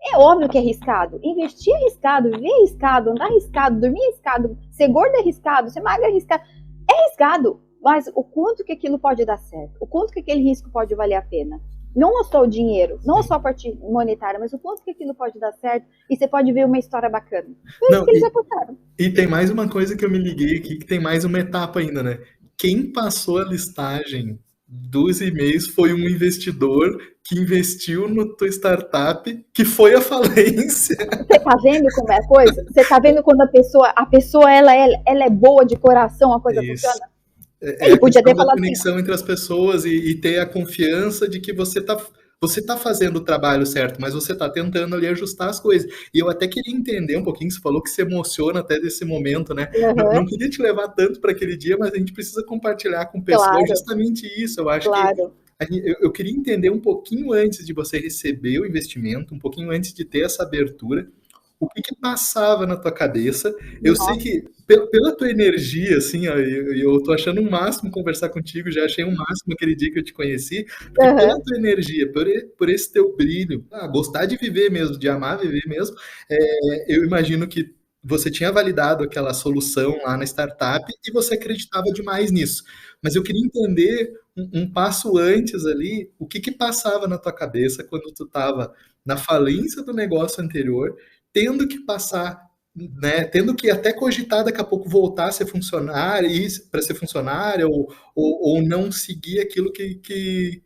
É óbvio que é arriscado. Investir é arriscado, viver é arriscado, andar é arriscado, dormir é arriscado, ser gordo é arriscado, ser magro é arriscado. É arriscado, mas o quanto que aquilo pode dar certo, o quanto que aquele risco pode valer a pena. Não só o dinheiro, não só a parte monetária, mas o quanto que aquilo pode dar certo e você pode ver uma história bacana. Foi isso Não, que eles apostaram. e tem mais uma coisa que eu me liguei aqui, que tem mais uma etapa ainda, né? Quem passou a listagem dos e-mails foi um investidor que investiu no tua startup, que foi à falência. Você tá vendo como é a coisa? Você tá vendo quando a pessoa ela é boa de coração, a coisa Isso. funciona? É Ele a podia questão ter da falado assim, conexão entre as pessoas e ter a confiança de que você tá fazendo o trabalho certo, mas você tá tentando ali ajustar as coisas. E eu até queria entender um pouquinho, você falou que se emociona até desse momento, né? Não uhum, queria te levar tanto para aquele dia, mas a gente precisa compartilhar com o pessoal claro, justamente isso. Eu acho que claro. eu queria entender um pouquinho antes de você receber o investimento, um pouquinho antes de ter essa abertura, o que que passava na tua cabeça? Eu sei Nossa. que pela tua energia, assim, ó, eu tô achando um máximo conversar contigo, já achei um máximo aquele dia que eu te conheci, porque pela Aham. tua energia, por esse teu brilho, gostar de viver mesmo, de amar viver mesmo, eu imagino que você tinha validado aquela solução lá na startup e você acreditava demais nisso. Mas eu queria entender um passo antes ali, o que que passava na tua cabeça quando tu estava na falência do negócio anterior, tendo que passar, né, tendo que até cogitar daqui a pouco voltar a ser funcionário, para ser funcionário, ou não seguir aquilo que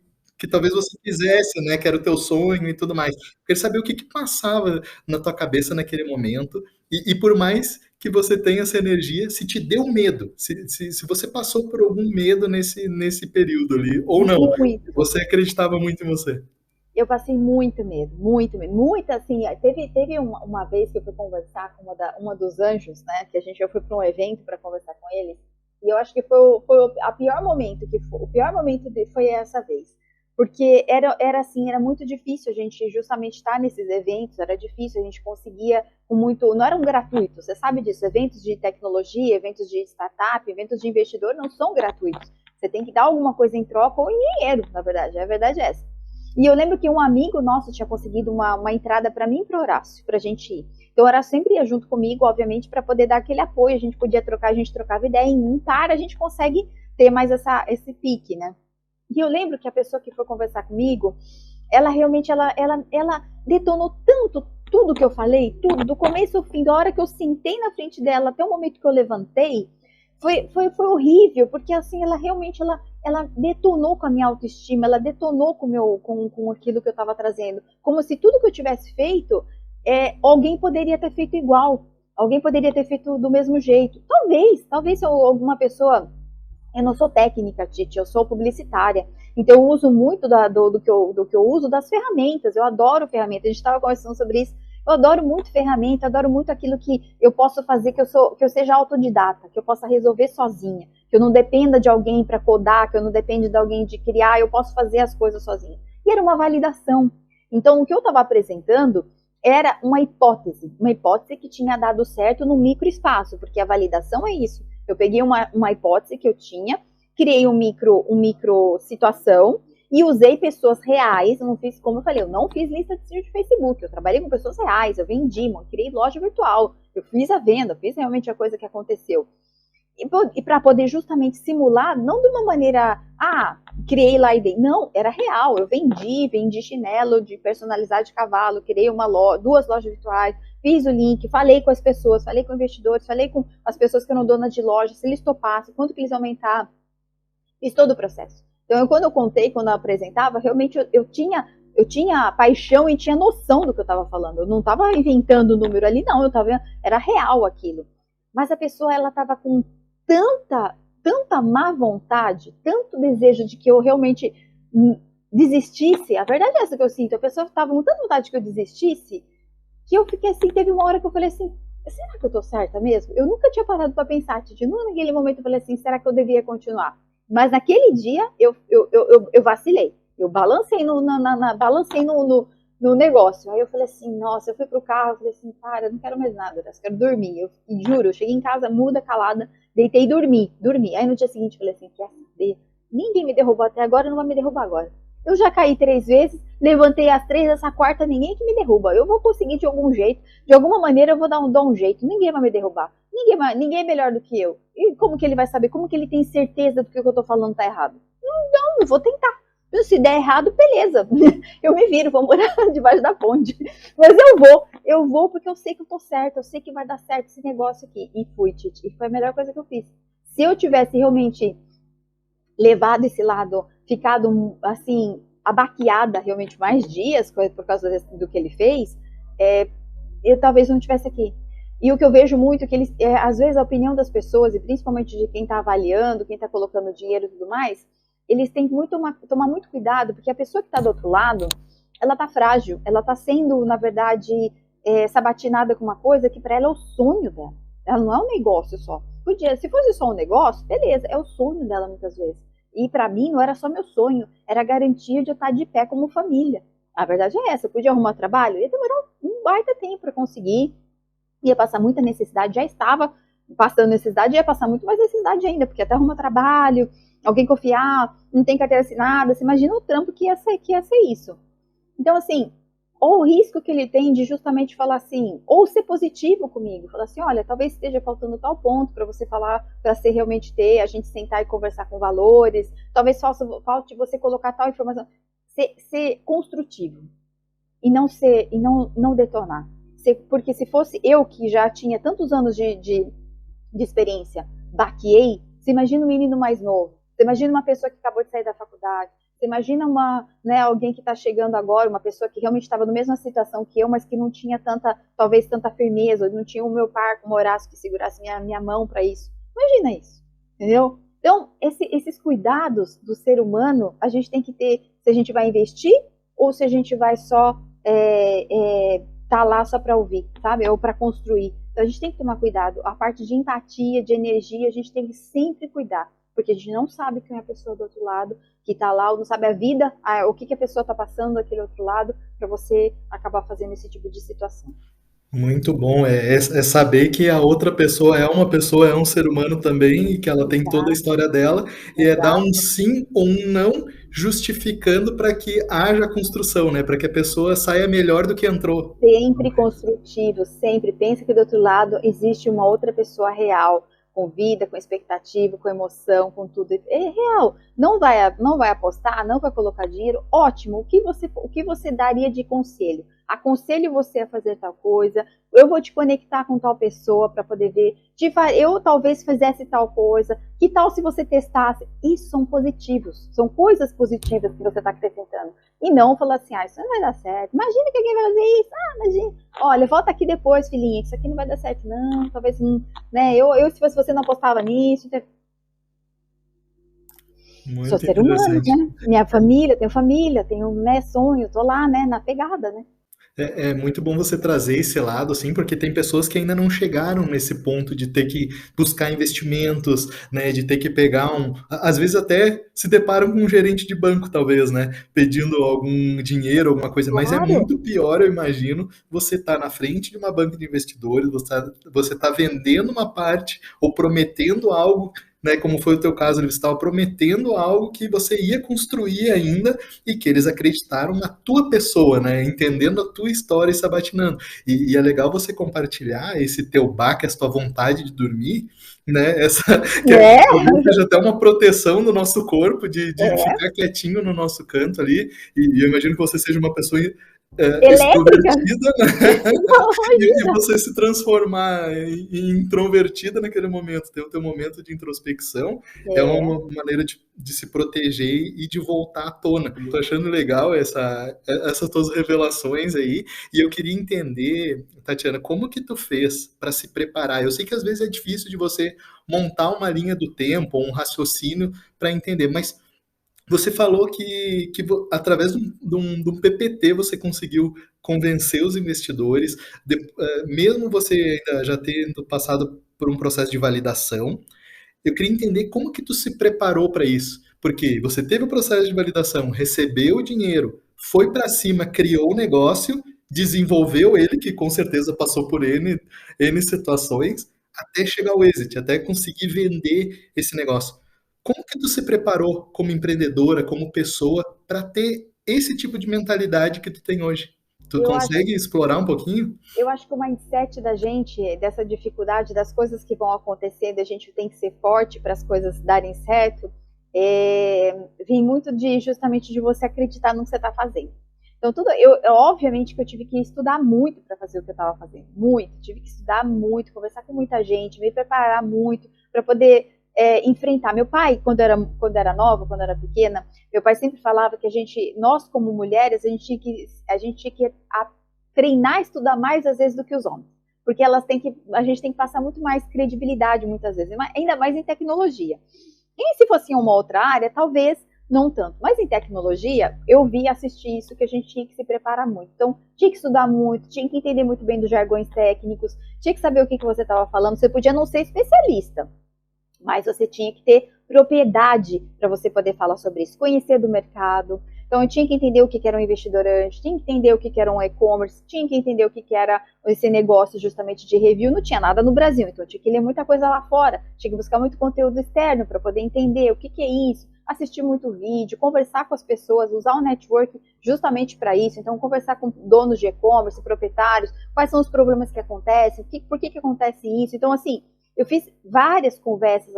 talvez você quisesse, né, que era o teu sonho e tudo mais. Queria saber o que que passava na tua cabeça naquele momento, e por mais que você tenha essa energia, se te deu medo, se você passou por algum medo nesse período ali, ou não, Muito. você acreditava muito em você. Eu passei muito medo, muita assim. Teve uma vez que eu fui conversar com uma dos anjos, né? Que a gente eu fui para um evento para conversar com eles, e eu acho que foi a pior momento que foi, o pior momento foi essa vez, porque era assim, era muito difícil a gente justamente estar nesses eventos, era difícil, a gente conseguia com muito, não eram gratuitos, você sabe disso, eventos de tecnologia, eventos de startup, eventos de investidor não são gratuitos, você tem que dar alguma coisa em troca ou em dinheiro, na verdade, a verdade é essa. E eu lembro que um amigo nosso tinha conseguido uma entrada para mim e para o Horácio, para a gente ir. Então o Horácio sempre ia junto comigo, obviamente, para poder dar aquele apoio. A gente podia trocar, a gente trocava ideia em um par, a gente consegue ter mais esse pique, né? E eu lembro que a pessoa que foi conversar comigo, ela realmente, ela detonou tanto tudo que eu falei, tudo, do começo ao fim, da hora que eu sentei na frente dela até o momento que eu levantei, foi horrível, porque assim, ela realmente, ela detonou com a minha autoestima, ela detonou com aquilo que eu estava trazendo, como se tudo que eu tivesse feito, alguém poderia ter feito igual, alguém poderia ter feito do mesmo jeito. Talvez se alguma pessoa, eu não sou técnica, Titi, eu sou publicitária. Então eu uso muito do que eu uso das ferramentas. Eu adoro ferramentas. A gente estava conversando sobre isso. Eu adoro muito ferramenta, adoro muito aquilo que eu posso fazer, que eu seja autodidata, que eu possa resolver sozinha, que eu não dependa de alguém para codar, que eu não dependa de alguém de criar, eu posso fazer as coisas sozinha. E era uma validação. Então o que eu estava apresentando era uma hipótese que tinha dado certo no microespaço, porque a validação é isso. Eu peguei uma hipótese que eu tinha, criei um micro situação e usei pessoas reais. Eu não fiz, como eu falei, eu não fiz lista de Facebook. Eu trabalhei com pessoas reais, eu vendi, criei loja virtual, eu fiz a venda, fiz realmente a coisa que aconteceu. E para poder justamente simular, não de uma maneira, criei lá e dei. Não, era real. Eu vendi chinelo de personalizado de cavalo, criei duas lojas virtuais, fiz o link, falei com as pessoas, falei com investidores, falei com as pessoas que eram donas de loja, se eles topassem, quanto que eles iam aumentar, fiz todo o processo. Então, quando eu contei, quando eu apresentava, realmente eu tinha paixão e tinha noção do que eu estava falando. Eu não estava inventando o número ali, não, era real aquilo. Mas a pessoa, ela estava com tanta má vontade, tanto desejo de que eu realmente desistisse. A verdade é essa que eu sinto. A pessoa estava com tanta vontade que eu desistisse, que eu fiquei assim, teve uma hora que eu falei assim, será que eu tô certa mesmo? Eu nunca tinha parado para pensar, Titi. Naquele momento eu falei assim, será que eu devia continuar? Mas naquele dia eu vacilei. Eu balancei no negócio. Aí eu falei assim, nossa, eu fui pro carro, eu falei assim, cara, eu não quero mais nada, eu quero dormir. E juro, eu cheguei em casa muda, calada, deitei e dormi. Aí no dia seguinte eu falei assim, quer saber? Ninguém me derrubou até agora, não vai me derrubar agora. Eu já caí 3 vezes, levantei as 3, essa quarta ninguém que me derruba. Eu vou conseguir de algum jeito, de alguma maneira eu vou dar um jeito. Ninguém vai me derrubar. Ninguém é melhor do que eu. E como que ele vai saber? Como que ele tem certeza do que eu tô falando tá errado? Não, eu vou tentar. Se der errado, beleza. Eu me viro, vou morar debaixo da ponte. Mas eu vou porque eu sei que eu tô certa, eu sei que vai dar certo esse negócio aqui. E fui, Titi. E foi a melhor coisa que eu fiz. Se eu tivesse realmente levado esse lado, ficado assim, abaqueada realmente mais dias por causa do que ele fez, eu talvez não estivesse aqui. E o que eu vejo muito é que às vezes a opinião das pessoas, e principalmente de quem está avaliando, quem está colocando dinheiro e tudo mais, eles têm que tomar muito cuidado, porque a pessoa que está do outro lado, ela está frágil, ela está sendo, na verdade, sabatinada com uma coisa que para ela é o sonho dela. Ela não é um negócio só. Se fosse só um negócio, beleza, é o sonho dela muitas vezes. E para mim não era só meu sonho, era a garantia de eu estar de pé como família. A verdade é essa, eu podia arrumar trabalho, ia demorar um baita tempo para conseguir, ia passar muita necessidade, já estava passando necessidade, ia passar muito mais necessidade ainda, porque até arruma trabalho, alguém confiar, não tem carteira assinada, você imagina o trampo que ia ser isso. Então, assim, ou o risco que ele tem de justamente falar assim, ou ser positivo comigo, falar assim, olha, talvez esteja faltando tal ponto para você falar, para você realmente ter, a gente sentar e conversar com valores, talvez falte você colocar tal informação, ser construtivo e não detonar. Porque se fosse eu que já tinha tantos anos de experiência, baqueei, você imagina um menino mais novo, você imagina uma pessoa que acabou de sair da faculdade, você imagina alguém que está chegando agora, uma pessoa que realmente estava na mesma situação que eu, mas que não tinha talvez tanta firmeza, não tinha o meu par como Horácio que segurasse minha mão para isso. Imagina isso, entendeu? Então, esses cuidados do ser humano, a gente tem que ter, se a gente vai investir ou se a gente vai só tá lá só para ouvir, sabe? Ou para construir. Então, a gente tem que tomar cuidado. A parte de empatia, de energia, a gente tem que sempre cuidar, porque a gente não sabe quem é a pessoa do outro lado, que está lá, ou não sabe a vida, o que a pessoa está passando daquele outro lado, para você acabar fazendo esse tipo de situação. Muito bom, é saber que a outra pessoa é um ser humano também e que ela tem toda a Exato, história dela e é dar um exato. sim ou um não justificando para que haja construção, né? Para que a pessoa saia melhor do que entrou. Sempre construtivo, sempre. Pensa que do outro lado existe uma outra pessoa real, com vida, com expectativa, com emoção, com tudo. É real. Não vai apostar, não vai colocar dinheiro. Ótimo. O que você daria de conselho? Aconselho você a fazer tal coisa. Eu vou te conectar com tal pessoa para poder ver. Eu talvez fizesse tal coisa. Que tal se você testasse? Isso são positivos. São coisas positivas que você está acrescentando. E não falar assim, isso não vai dar certo. Imagina que alguém vai fazer isso. Imagina. Olha, volta aqui depois, filhinha. Isso aqui não vai dar certo, não. Talvez não. Né? Eu, se fosse você, não apostava nisso. Sou Muito ser humano, interessante. né? Tenho família, tenho, né, sonho, tô lá, né, na pegada, né? É muito bom você trazer esse lado, assim, porque tem pessoas que ainda não chegaram nesse ponto de ter que buscar investimentos, né, de ter que pegar às vezes até se deparam com um gerente de banco, talvez, né, pedindo algum dinheiro, alguma coisa, mas é Claro, muito pior, eu imagino, você tá na frente de uma banca de investidores, você tá vendendo uma parte ou prometendo algo, né, como foi o teu caso, você estava prometendo algo que você ia construir ainda e que eles acreditaram na tua pessoa, né? Entendendo a tua história e sabatinando. E é legal você compartilhar esse teu baque, essa tua vontade de dormir, né? é, Talvez seja até uma proteção do nosso corpo de é, ficar quietinho no nosso canto ali. E eu imagino que você seja uma pessoa elétrica. extrovertida, Não, e imagina. você se transformar em introvertida naquele momento, ter o teu momento de introspecção, é É, uma maneira de se proteger e de voltar à tona. Tô achando legal essas tuas revelações aí, e eu queria entender, Tatiana, como que tu fez para se preparar? Eu sei que às vezes é difícil de você montar uma linha do tempo, ou um raciocínio para entender, mas você falou através de um PPT você conseguiu convencer os investidores, mesmo você ainda já tendo passado por um processo de validação. Eu queria entender como que tu se preparou para isso, porque você teve o processo de validação, recebeu o dinheiro, foi para cima, criou o negócio, desenvolveu ele, que com certeza passou por N situações, até chegar ao exit, até conseguir vender esse negócio. Como que tu se preparou como empreendedora, como pessoa, para ter esse tipo de mentalidade que tu tem hoje? Tu eu acho, consegue explorar um pouquinho? eu acho que o mindset da gente, dessa dificuldade, das coisas que vão acontecendo, a gente tem que ser forte para as coisas darem certo, vem muito justamente de você acreditar no que você está fazendo. Então, obviamente que eu tive que estudar muito para fazer o que eu estava fazendo, muito, tive que estudar muito, conversar com muita gente, me preparar muito para poder enfrentar. Meu pai, quando era nova, quando era pequena, meu pai sempre falava que nós como mulheres, a gente tinha que treinar, estudar mais às vezes do que os homens, porque a gente tem que passar muito mais credibilidade muitas vezes, ainda mais em tecnologia. E se fosse em uma outra área, talvez não tanto. Mas em tecnologia, eu vi e assisti isso que a gente tinha que se preparar muito. Então, tinha que estudar muito, tinha que entender muito bem dos jargões técnicos, tinha que saber o que você estava falando. Você podia não ser especialista, mas você tinha que ter propriedade para você poder falar sobre isso, conhecer do mercado. Então, eu tinha que entender o que era um investidor anjo, tinha que entender o que era um e-commerce, tinha que entender o que era esse negócio justamente de review. Não tinha nada no Brasil, então eu tinha que ler muita coisa lá fora, tinha que buscar muito conteúdo externo para poder entender o que é isso, assistir muito vídeo, conversar com as pessoas, usar o network justamente para isso. Então, conversar com donos de e-commerce, proprietários, quais são os problemas que acontecem, por que acontece isso. Então, assim, eu fiz várias conversas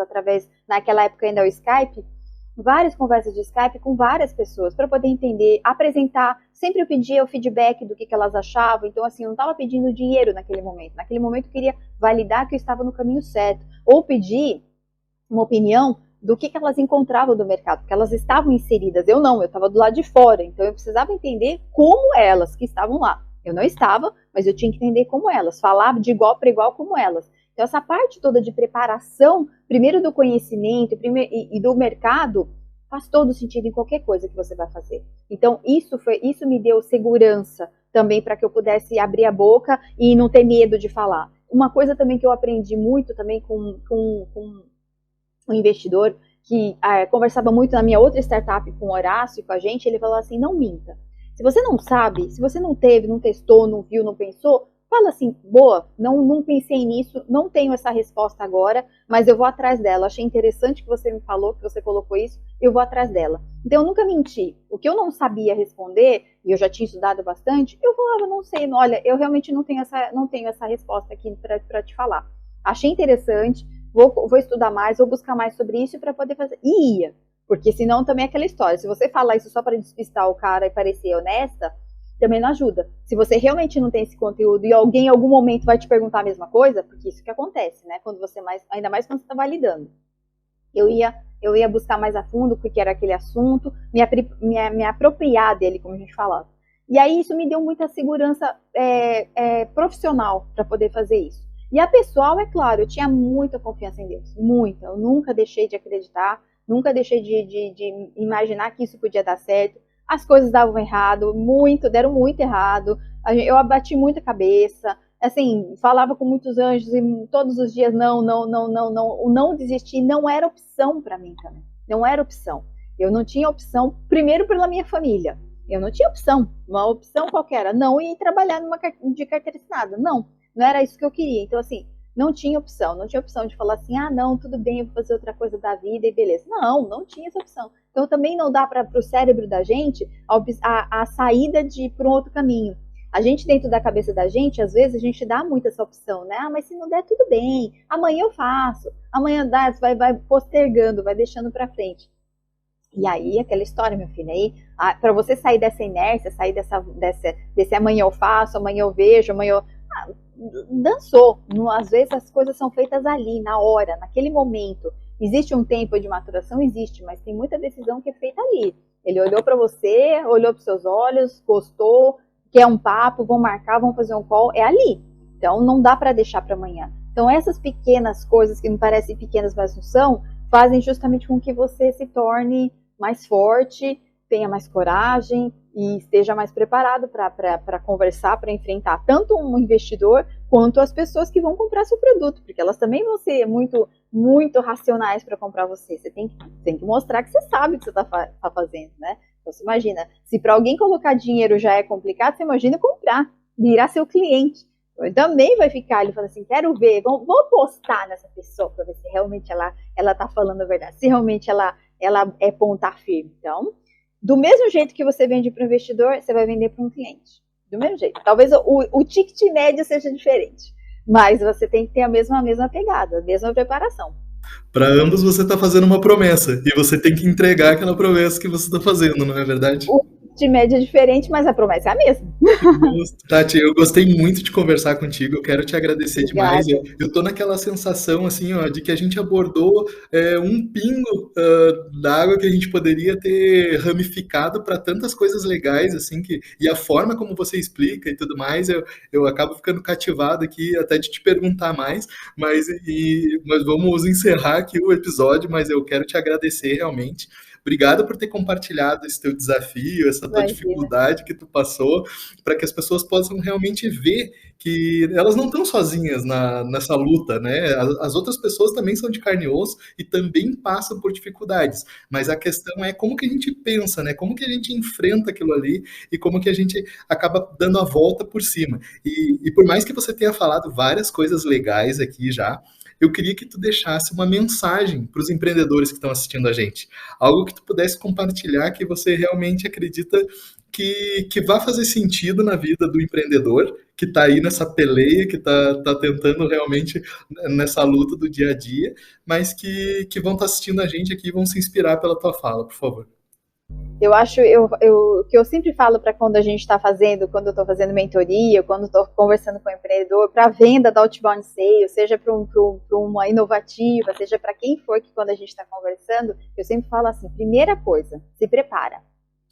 naquela época ainda o Skype, várias conversas de Skype com várias pessoas para poder entender, apresentar. Sempre eu pedia o feedback do que elas achavam. Então, assim, eu não estava pedindo dinheiro naquele momento. Naquele momento eu queria validar que eu estava no caminho certo. Ou pedir uma opinião do que elas encontravam do mercado, porque elas estavam inseridas. Eu não, eu estava do lado de fora. Então, eu precisava entender como elas que estavam lá. Eu não estava, mas eu tinha que entender como elas. Falar de igual para igual como elas. Então, essa parte toda de preparação, primeiro do conhecimento e do mercado, faz todo sentido em qualquer coisa que você vai fazer. Então, isso me deu segurança também para que eu pudesse abrir a boca e não ter medo de falar. Uma coisa também que eu aprendi muito também com um investidor que conversava muito na minha outra startup com o Horácio e com a gente, ele falou assim, não minta. Se você não sabe, se você não teve, não testou, não viu, não pensou, fala assim, boa, não pensei nisso, não tenho essa resposta agora, mas eu vou atrás dela. Achei interessante que você me falou, que você colocou isso, eu vou atrás dela. Então, eu nunca menti. O que eu não sabia responder, e eu já tinha estudado bastante, eu falava, não sei, olha, eu realmente não tenho essa resposta aqui para te falar. Achei interessante, vou estudar mais, vou buscar mais sobre isso para poder fazer. E ia, porque senão também é aquela história. Se você falar isso só para despistar o cara e parecer honesta, também não ajuda. Se você realmente não tem esse conteúdo e alguém em algum momento vai te perguntar a mesma coisa, porque isso que acontece, né? Quando você ainda mais quando você está validando. Eu ia buscar mais a fundo o que era aquele assunto, me apropriar dele, como a gente falava. E aí isso me deu muita segurança profissional para poder fazer isso. E a pessoal, é claro, eu tinha muita confiança em Deus, muita. Eu nunca deixei de acreditar, nunca deixei de imaginar que isso podia dar certo. As coisas davam errado, deram muito errado. Eu abati muita cabeça, assim, falava com muitos anjos e todos os dias não. O não desistir não era opção para mim também. Não era opção. Eu não tinha opção, primeiro pela minha família. Eu não tinha opção. Uma opção qualquer era não ir trabalhar de carteira assinada. Não era isso que eu queria. Então, assim, não tinha opção de falar assim, não, tudo bem, eu vou fazer outra coisa da vida e beleza. Não tinha essa opção. Então também não dá para o cérebro da gente a saída de ir para um outro caminho. A gente dentro da cabeça da gente, às vezes a gente dá muito essa opção, né? Mas se não der, tudo bem, amanhã eu faço, amanhã dá, vai postergando, vai deixando para frente. E aí, aquela história, meu filho, aí, para você sair dessa inércia, sair desse amanhã eu faço, amanhã eu vejo, amanhã eu... dançou. Às vezes as coisas são feitas ali, na hora, naquele momento. Existe um tempo de maturação? Existe, mas tem muita decisão que é feita ali. Ele olhou para você, olhou para os seus olhos, gostou, quer um papo, vão marcar, vão fazer um call, é ali. Então não dá para deixar para amanhã. Então essas pequenas coisas que me parecem pequenas, mas não são, fazem justamente com que você se torne mais forte, tenha mais coragem e esteja mais preparado para conversar, para enfrentar tanto um investidor quanto as pessoas que vão comprar seu produto, porque elas também vão ser muito, muito racionais para comprar você. Você tem que mostrar que você sabe o que você está fazendo, né? Então, você imagina, se para alguém colocar dinheiro já é complicado, você imagina comprar, virar seu cliente. Então, também vai ficar, ele fala assim, quero ver, vou apostar nessa pessoa para ver se realmente ela está falando a verdade, se realmente ela é ponta firme. Então, do mesmo jeito que você vende para o investidor, você vai vender para um cliente. Do mesmo jeito. Talvez o ticket médio seja diferente, mas você tem que ter a mesma pegada, a mesma preparação. Para ambos você está fazendo uma promessa e você tem que entregar aquela promessa que você está fazendo, não é verdade? O de média é diferente, mas a promessa é a mesma. Tati, eu gostei muito de conversar contigo, eu quero te agradecer demais. Eu tô naquela sensação, assim, ó, de que a gente abordou um pingo d'água que a gente poderia ter ramificado para tantas coisas legais, assim, e a forma como você explica e tudo mais, eu acabo ficando cativado aqui até de te perguntar mais, mas vamos encerrar aqui o episódio, mas eu quero te agradecer realmente. Obrigado por ter compartilhado esse teu desafio, essa tua dificuldade que tu passou, para que as pessoas possam realmente ver que elas não estão sozinhas nessa luta, né? As outras pessoas também são de carne e osso e também passam por dificuldades, mas a questão é como que a gente pensa, né? Como que a gente enfrenta aquilo ali e como que a gente acaba dando a volta por cima. E por mais que você tenha falado várias coisas legais aqui já, eu queria que tu deixasse uma mensagem para os empreendedores que estão assistindo a gente. Algo que tu pudesse compartilhar que você realmente acredita que vai fazer sentido na vida do empreendedor, que está aí nessa peleia, que está tentando realmente nessa luta do dia a dia, mas que vão estar assistindo a gente aqui e vão se inspirar pela tua fala, por favor. Eu acho, o que eu sempre falo para quando a gente está fazendo, quando eu estou fazendo mentoria, quando estou conversando com o empreendedor, para venda da outbound sales, seja para uma inovativa, seja para quem for que quando a gente está conversando, eu sempre falo assim, primeira coisa, se prepara,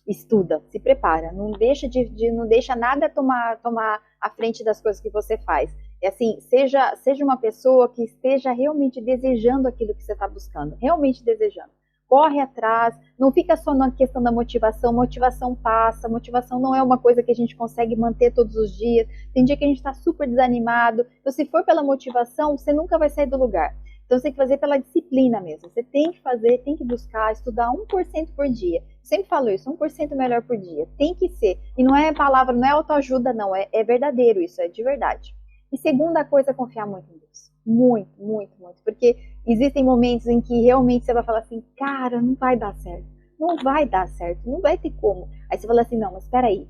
estuda, se prepara, não deixa nada tomar a frente das coisas que você faz. É assim, seja uma pessoa que esteja realmente desejando aquilo que você está buscando, realmente desejando. Corre atrás, não fica só na questão da motivação passa, motivação não é uma coisa que a gente consegue manter todos os dias, tem dia que a gente está super desanimado, então se for pela motivação, você nunca vai sair do lugar. Então você tem que fazer pela disciplina mesmo, você tem que fazer, tem que buscar, estudar 1% por dia. Eu sempre falo isso, 1% melhor por dia, tem que ser, e não é palavra, não é autoajuda não, é verdadeiro isso, é de verdade. E segunda coisa, confiar muito em Deus. Muito, muito, muito. Porque existem momentos em que realmente você vai falar assim, cara, não vai dar certo. Não vai dar certo, não vai ter como. Aí você fala assim, não, mas espera aí.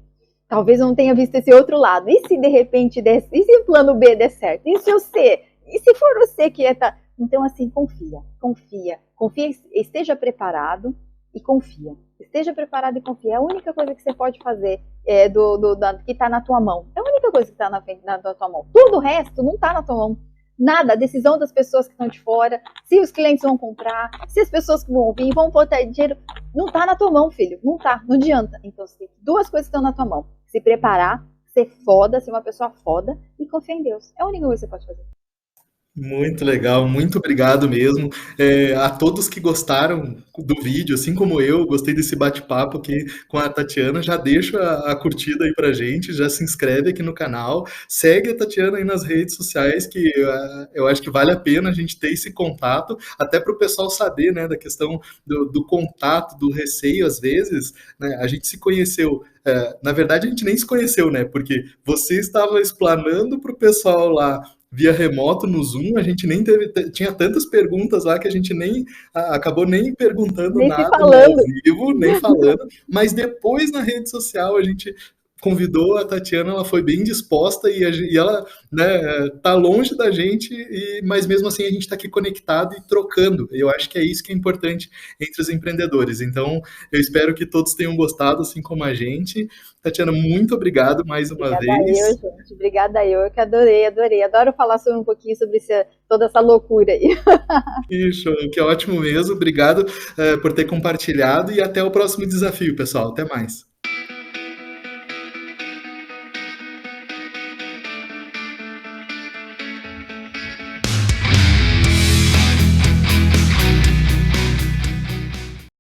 Talvez eu não tenha visto esse outro lado. E se de repente der, e se o plano B der certo? E se o C? E se for o C que é... Então assim, confia, esteja preparado e confia. Esteja preparado e confia. É a única coisa que você pode fazer que está na tua mão. É a única coisa que está na tua mão. Tudo o resto não está na tua mão. Nada, a decisão das pessoas que estão de fora, se os clientes vão comprar, se as pessoas que vão vir vão botar dinheiro, não está na tua mão, filho. Não adianta. Então, duas coisas estão na tua mão. Se preparar, ser foda, ser uma pessoa foda e confiar em Deus. É a única coisa que você pode fazer. Muito legal, muito obrigado mesmo. A todos que gostaram do vídeo, assim como eu, gostei desse bate-papo aqui com a Tatiana, já deixa a curtida aí pra gente, já se inscreve aqui no canal, segue a Tatiana aí nas redes sociais, que eu acho que vale a pena a gente ter esse contato, até para o pessoal saber, né, da questão do contato, do receio, às vezes, né, a gente se conheceu. Na verdade, a gente nem se conheceu, né, porque você estava explanando para o pessoal lá via remoto no Zoom, a gente nem tinha tantas perguntas lá que a gente nem acabou nem perguntando nem nada ao vivo, nem falando, mas depois na rede social a gente convidou a Tatiana, ela foi bem disposta e ela, né, tá longe da gente, mas mesmo assim a gente está aqui conectado e trocando. Eu acho que é isso que é importante entre os empreendedores. Então, eu espero que todos tenham gostado, assim como a gente. Tatiana, muito obrigado mais uma vez. Obrigada eu que adorei. Adoro falar sobre um pouquinho sobre toda essa loucura aí. Isso, que é ótimo mesmo. Obrigado por ter compartilhado e até o próximo desafio, pessoal. Até mais.